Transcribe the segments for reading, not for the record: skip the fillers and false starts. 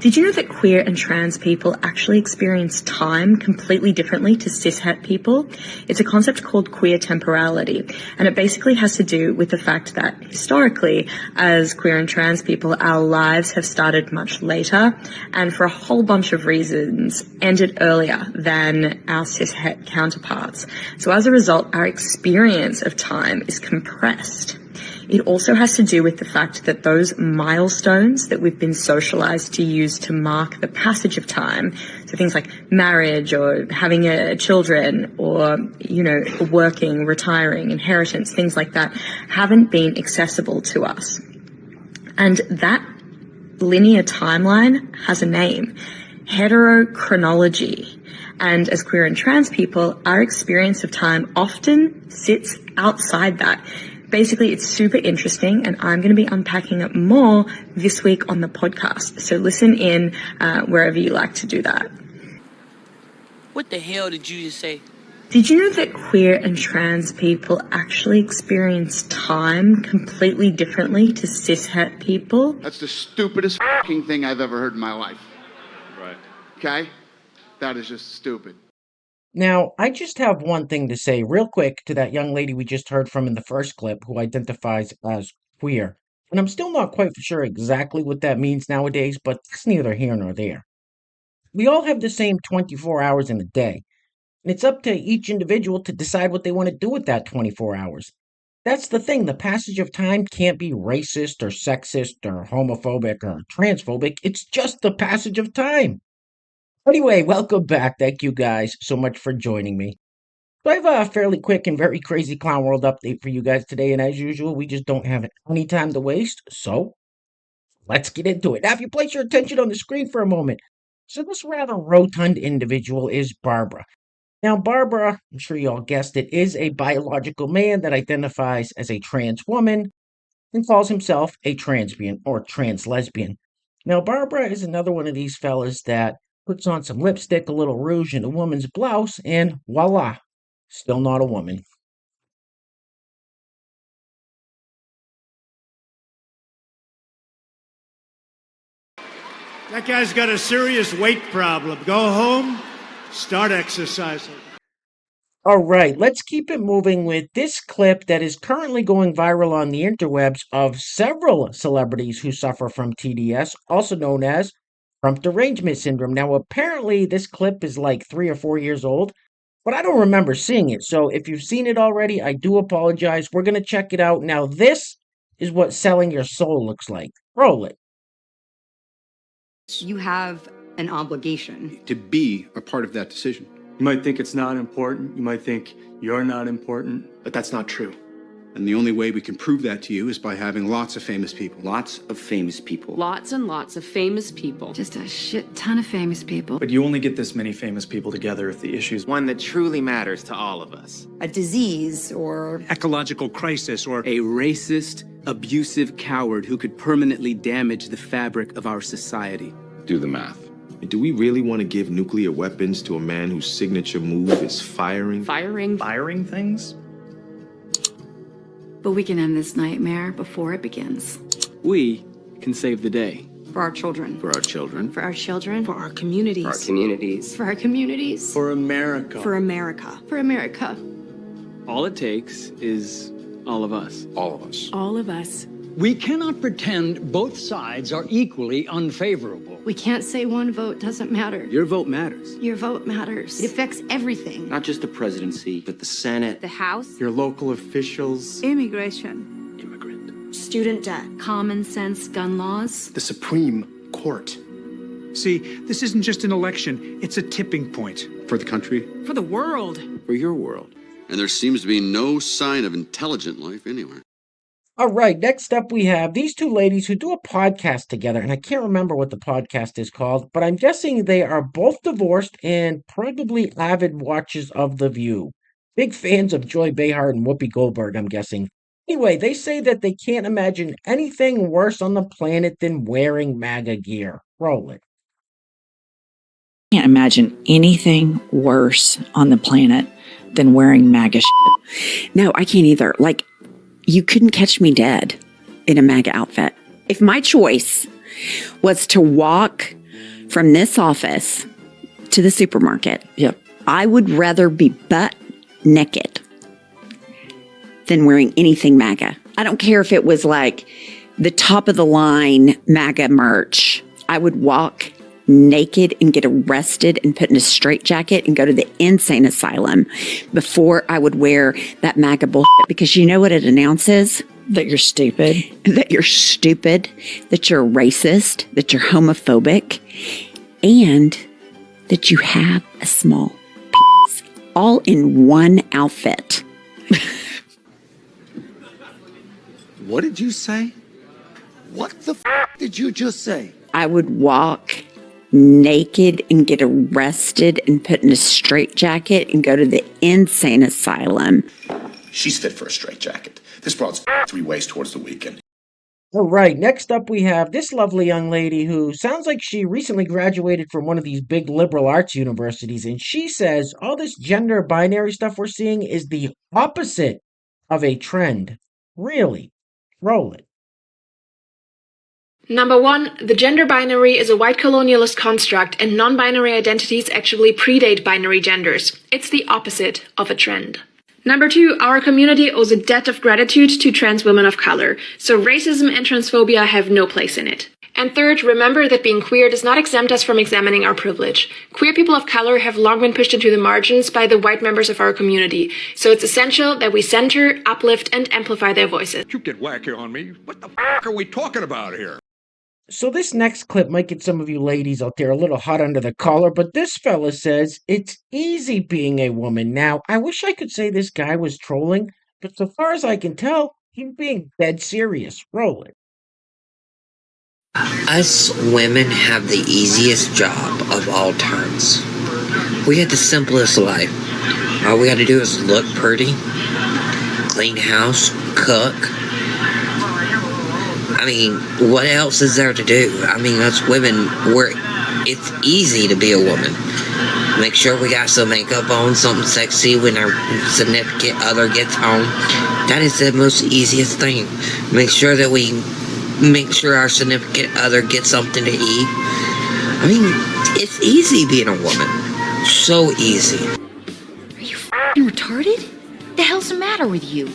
Did you know that queer and trans people actually experience time completely differently to cishet people? It's a concept called queer temporality, and it basically has to do with the fact that historically, as queer and trans people, our lives have started much later, and for a whole bunch of reasons, ended earlier than our cishet counterparts. So as a result, our experience of time is compressed. It also has to do with the fact that those milestones that we've been socialized to use to mark the passage of time, so things like marriage or having children or, working, retiring, inheritance, things like that, haven't been accessible to us. And that linear timeline has a name, heterochronology. And as queer and trans people, our experience of time often sits outside that. Basically, it's super interesting, and I'm going to be unpacking it more this week on the podcast. So listen in wherever you like to do that. What the hell did you just say? Did you know that queer and trans people actually experience time completely differently to cishet people? That's the stupidest fucking thing I've ever heard in my life. Right. Okay? That is just stupid. Now, I just have one thing to say real quick to that young lady we just heard from in the first clip who identifies as queer. And I'm still not quite sure exactly what that means nowadays, but that's neither here nor there. We all have the same 24 hours in a day, and it's up to each individual to decide what they want to do with that 24 hours. That's the thing, the passage of time can't be racist or sexist or homophobic or transphobic, it's just the passage of time. Anyway, welcome back. Thank you guys so much for joining me. So I have a fairly quick and very crazy Clown World update for you guys today, and as usual, we just don't have any time to waste, so let's get into it. Now, if you place your attention on the screen for a moment, so this rather rotund individual is Barbara. Now, Barbara, I'm sure you all guessed it, is a biological man that identifies as a trans woman and calls himself a transbian or trans lesbian. Now, Barbara is another one of these fellas that puts on some lipstick, a little rouge, and a woman's blouse, and voila, still not a woman. That guy's got a serious weight problem. Go home, start exercising. All right, let's keep it moving with this clip that is currently going viral on the interwebs of several celebrities who suffer from TDS, also known as Trump derangement syndrome. Now, apparently, this clip is like 3 or 4 years old, but I don't remember seeing it. So if you've seen it already, I do apologize. We're going to check it out. Now, this is what selling your soul looks like. Roll it. You have an obligation To be a part of that decision. You might think it's not important. You might think you're not important. But that's not true. And the only way we can prove that to you is by having lots of famous people. Lots of famous people. Lots and lots of famous people. Just a shit ton of famous people. But you only get this many famous people together if the issue's one that truly matters to all of us. a disease or Ecological crisis or A racist, abusive coward who could permanently damage the fabric of our society. Do the math. Do we really want to give nuclear weapons to a man whose signature move is firing? firing things? But we can end this nightmare before it begins. We can save the day. for our children. For our children. For our children. For our communities. For our communities. For our communities. For America. For America. For America. All it takes is all of us. All of us. All of us. We cannot pretend both sides are equally unfavorable. We can't say one vote doesn't matter. Your vote matters. Your vote matters. It affects everything. Not just the presidency, but the Senate. The House. Your local officials. Immigration. Immigrant. Student debt. Common sense gun laws. The Supreme Court. See, this isn't just an election, it's a tipping point. For the country. For the world. For your world. And there seems to be no sign of intelligent life anywhere. All right, next up we have these two ladies who do a podcast together, and I can't remember what the podcast is called, but I'm guessing they are both divorced and probably avid watchers of The View. Big fans of Joy Behar and Whoopi Goldberg, I'm guessing. Anyway, they say that they can't imagine anything worse on the planet than wearing MAGA gear. Roll it. Can't imagine anything worse on the planet than wearing MAGA shit. No, I can't either. Like, you couldn't catch me dead in a MAGA outfit. If my choice was to walk from this office to the supermarket, I would rather be butt naked than wearing anything MAGA. I don't care if it was like the top of the line MAGA merch. I would walk naked and get arrested and put in a straitjacket and go to the insane asylum before I would wear that MAGA bullshit, because you know what it announces? That you're stupid. That you're stupid, that you're racist, that you're homophobic, and that you have a small penis, all in one outfit. What did you say? What the did you just say? I would walk naked and get arrested and put in a straitjacket and go to the insane asylum. She's fit for a straitjacket. This broad's 3 ways towards the weekend. All right, next up we have this lovely young lady who sounds like she recently graduated from one of these big liberal arts universities, and she says all this gender binary stuff we're seeing is the opposite of a trend. Really? Roll it. Number 1, the gender binary is a white colonialist construct, and non-binary identities actually predate binary genders. It's the opposite of a trend. Number 2, our community owes a debt of gratitude to trans women of color, so racism and transphobia have no place in it. And third, remember that being queer does not exempt us from examining our privilege. Queer people of color have long been pushed into the margins by the white members of our community, so it's essential that we center, uplift, and amplify their voices. You get wacky on me. What the f*** are we talking about here? So this next clip might get some of you ladies out there a little hot under the collar, but this fella says it's easy being a woman. Now, I wish I could say this guy was trolling, but so far as I can tell, he's being dead serious. Roll it. Us women have the easiest job of all turns. We have the simplest life. All we gotta do is look pretty, clean house, cook. I mean, what else is there to do? I mean, us women, it's easy to be a woman. Make sure we got some makeup on, something sexy when our significant other gets home. That is the most easiest thing. Make sure our significant other gets something to eat. I mean, it's easy being a woman. So easy. Are you f***ing retarded? What the hell's the matter with you?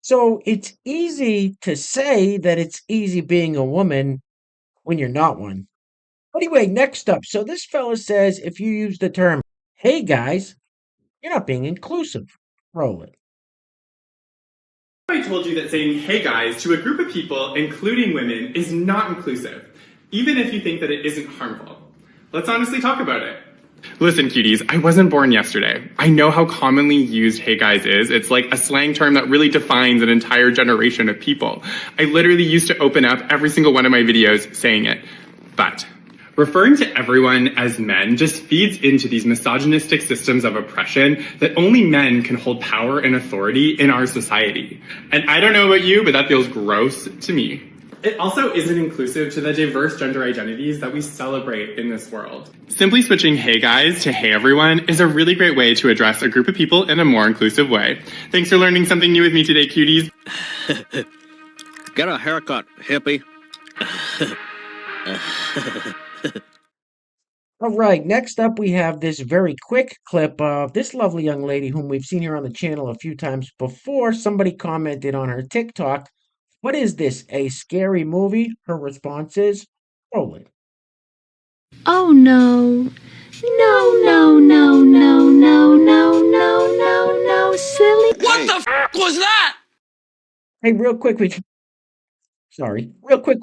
So it's easy to say that it's easy being a woman when you're not one. Anyway, next up. So this fella says if you use the term, hey guys, you're not being inclusive. Roll it. I told you that saying hey guys to a group of people, including women, is not inclusive, even if you think that it isn't harmful. Let's honestly talk about it. Listen, cuties, I wasn't born yesterday. I know how commonly used hey guys is. It's like a slang term that really defines an entire generation of people. I literally used to open up every single one of my videos saying it. But referring to everyone as men just feeds into these misogynistic systems of oppression that only men can hold power and authority in our society. And I don't know about you, but that feels gross to me. It also isn't inclusive to the diverse gender identities that we celebrate in this world. Simply switching hey guys to hey everyone is a really great way to address a group of people in a more inclusive way. Thanks for learning something new with me today, cuties. Get a haircut, hippie. All right, next up we have this very quick clip of this lovely young lady whom we've seen here on the channel a few times before. Somebody commented on her TikTok, what is this, a scary movie? Her response is, roll it. Oh no. No, no, no, no, no, no, no, no, no, silly. What the f*** was that? Hey, real quick,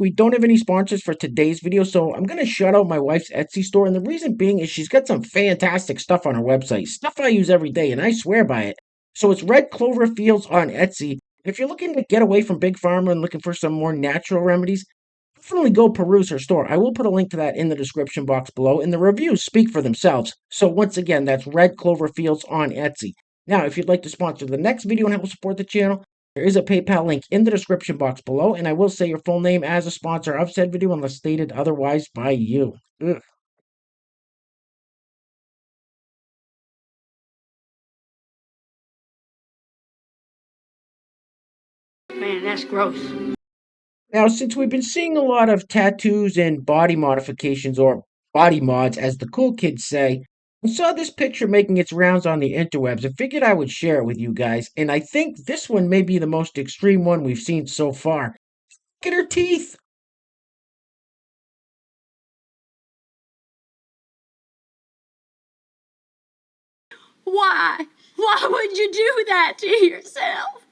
we don't have any sponsors for today's video, so I'm going to shout out my wife's Etsy store, and the reason being is she's got some fantastic stuff on her website, stuff I use every day, and I swear by it. So it's Red Clover Fields on Etsy. If you're looking to get away from Big Pharma and looking for some more natural remedies, definitely go peruse her store. I will put a link to that in the description box below, and the reviews speak for themselves. So once again, that's Red Clover Fields on Etsy. Now, if you'd like to sponsor the next video and help support the channel, there is a PayPal link in the description box below, and I will say your full name as a sponsor of said video unless stated otherwise by you. Ugh. Man, that's gross. Now, since we've been seeing a lot of tattoos and body modifications, or body mods, as the cool kids say. I saw this picture making its rounds on the interwebs and figured I would share it with you guys, and I think this one may be the most extreme one we've seen so far. Look at her teeth! Why? Why would you do that to yourself?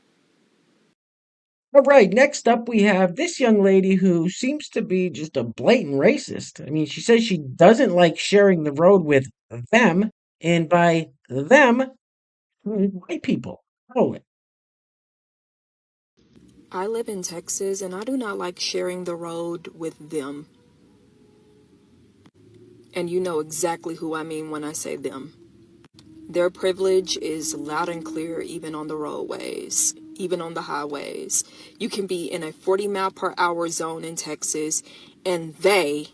All right, next up we have this young lady who seems to be just a blatant racist. I mean, she says she doesn't like sharing the road with them, and by them, white people. Oh, I live in Texas and I do not like sharing the road with them. And you know exactly who I mean when I say them. Their privilege is loud and clear, even on the roadways, even on the highways. You can be in a 40-mile-per-hour zone in Texas, and they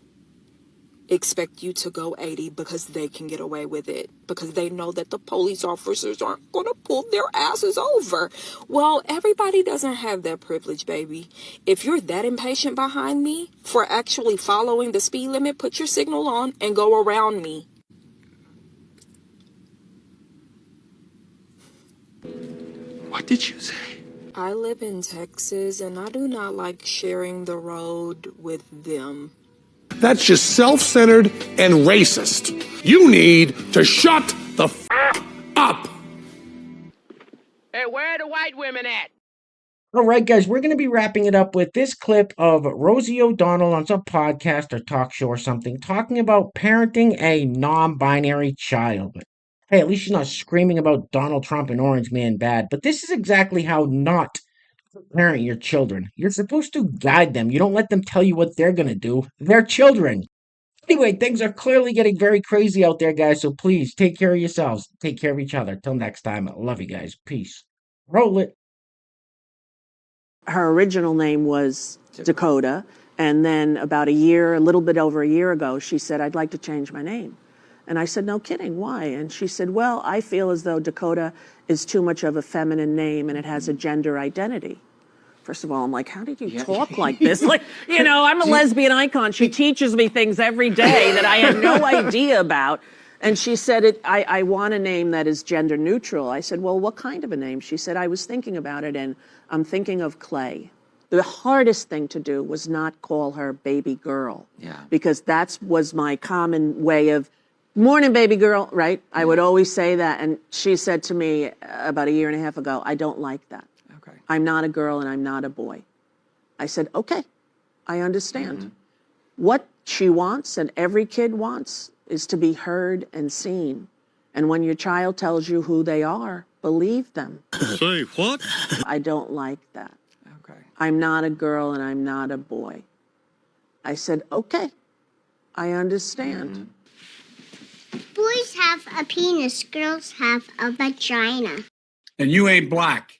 expect you to go 80 because they can get away with it, because they know that the police officers aren't going to pull their asses over. Well, everybody doesn't have that privilege, baby. If you're that impatient behind me for actually following the speed limit, put your signal on and go around me. What did you say? I live in Texas and I do not like sharing the road with them. That's just self-centered and racist. You need to shut the up. Hey, where are the white women at? all right, guys, we're going to be wrapping it up with this clip of Rosie O'Donnell on some podcast or talk show or something talking about parenting a non-binary child. Hey, at least she's not screaming about Donald Trump and Orange Man bad, but this is exactly how not to parent your children. You're supposed to guide them. You don't let them tell you what they're going to do. They're children. Anyway, things are clearly getting very crazy out there, guys, so please take care of yourselves. Take care of each other. Till next time, I love you guys. Peace. Roll it. Her original name was Dakota, and then about a little bit over a year ago, she said, I'd like to change my name. And I said, no kidding, why? And she said, well, I feel as though Dakota is too much of a feminine name and it has a gender identity. First of all, I'm like, how did you talk like this? Like, you know, I'm a lesbian icon. She teaches me things every day that I had no idea about. And she said, I want a name that is gender neutral. I said, well, what kind of a name? She said, I was thinking about it, and I'm thinking of Clay. The hardest thing to do was not call her baby girl. Yeah. Because that was my common way of, morning, baby girl, right? I would always say that. And she said to me about a year and a half ago, I don't like that. Okay. I'm not a girl and I'm not a boy. I said, okay, I understand. What she wants and every kid wants is to be heard and seen. And when your child tells you who they are, believe them. Say what? I don't like that. Okay. I'm not a girl and I'm not a boy. I said, okay, I understand. Boys have a penis, girls have a vagina. And you ain't black.